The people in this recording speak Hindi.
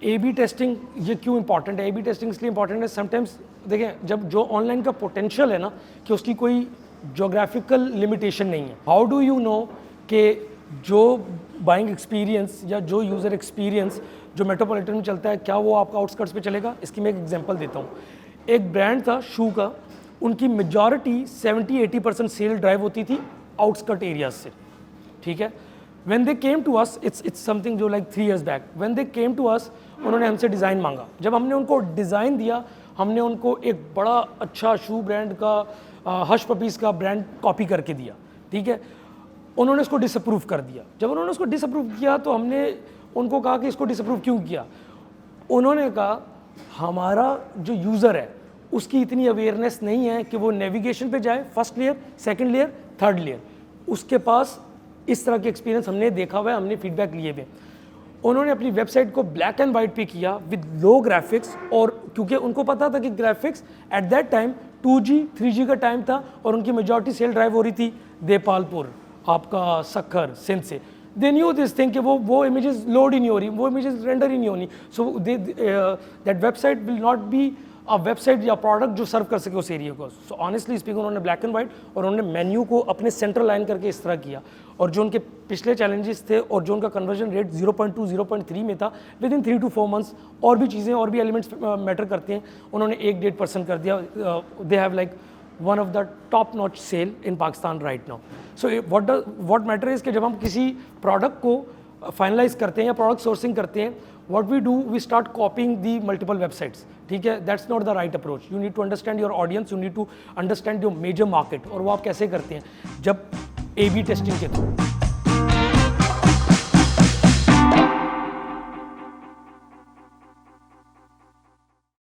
ए बी टेस्टिंग ये क्यों इंपॉर्टेंट है? ए बी टेस्टिंग इसलिए इंपॉर्टेंट है, समटाइम्स देखें जब जो ऑनलाइन का पोटेंशियल है ना कि उसकी कोई जोग्राफिकल लिमिटेशन नहीं है। हाउ डू यू नो कि जो बाइंग एक्सपीरियंस या जो यूज़र एक्सपीरियंस जो मेट्रोपॉलिटन में चलता है क्या वो आपका आउटस्कर्ट्स पे चलेगा? इसकी मैं एक एग्जांपल देता हूँ। एक ब्रांड था शू का, उनकी मेजॉरिटी 70-80% सेल ड्राइव होती थी आउटस्कर्ट एरियाज से, ठीक है। When they came to us, it's something जो like 3 years back. When they came to us, उन्होंने हमसे डिज़ाइन मांगा। जब हमने उनको डिज़ाइन दिया, हमने उनको एक बड़ा अच्छा शू ब्रांड का हश पपीज़ का ब्रांड कॉपी करके दिया, ठीक है। उन्होंने इसको डिसअप्रूव कर दिया। जब उन्होंने उसको डिसअप्रूव किया तो हमने उनको कहा कि इसको डिसअप्रूव क्यों किया? उन्होंने कहा हमारा जो यूज़र है उसकी इतनी अवेयरनेस नहीं है कि वो नेविगेशन पे जाए, first layer, second layer, third layer, उसके पास इस तरह के एक्सपीरियंस हमने देखा हुआ है, हमने फीडबैक लिए हुए। उन्होंने अपनी वेबसाइट को ब्लैक एंड वाइट पे किया विद लो ग्राफिक्स, और क्योंकि उनको पता था कि graphics at that time 2G 3G का टाइम था और उनकी मेजॉरिटी सेल ड्राइव हो रही थी देपालपुर, आपका सखर, सिंध से। दे न्यू दिस थिंग कि वो इमेजेस लोड ही नहीं हो रही, वो इमेजेस रेंडर ही नहीं होनी, so that website will not be a website या प्रोडक्ट जो सर्व कर सके उस एरिया को। सो ऑनेस्टली स्पीकिंग उन्होंने ब्लैक एंड वाइट और उन्होंने मेन्यू को अपने सेंटर लाइन करके इस तरह किया, और जो उनके पिछले चैलेंजेस थे और जो उनका कन्वर्जन रेट 0.2 0.3 में था, विद इन 3 to 4 months और भी चीज़ें और भी एलिमेंट्स मैटर करते हैं, उन्होंने 1-1.5% कर दिया। They have like one of the top notch sale in Pakistan right now. So what matter is कि जब हम किसी प्रोडक्ट को फाइनलाइज करते हैं या प्रोडक्ट सोर्सिंग करते हैं, what we do, we start copying the multiple websites, ठीक है। that's not the right approach. You need to understand your audience, you need to understand your major market, और वो आप कैसे करते हैं? जब A/B टेस्टिंग के थ्रू।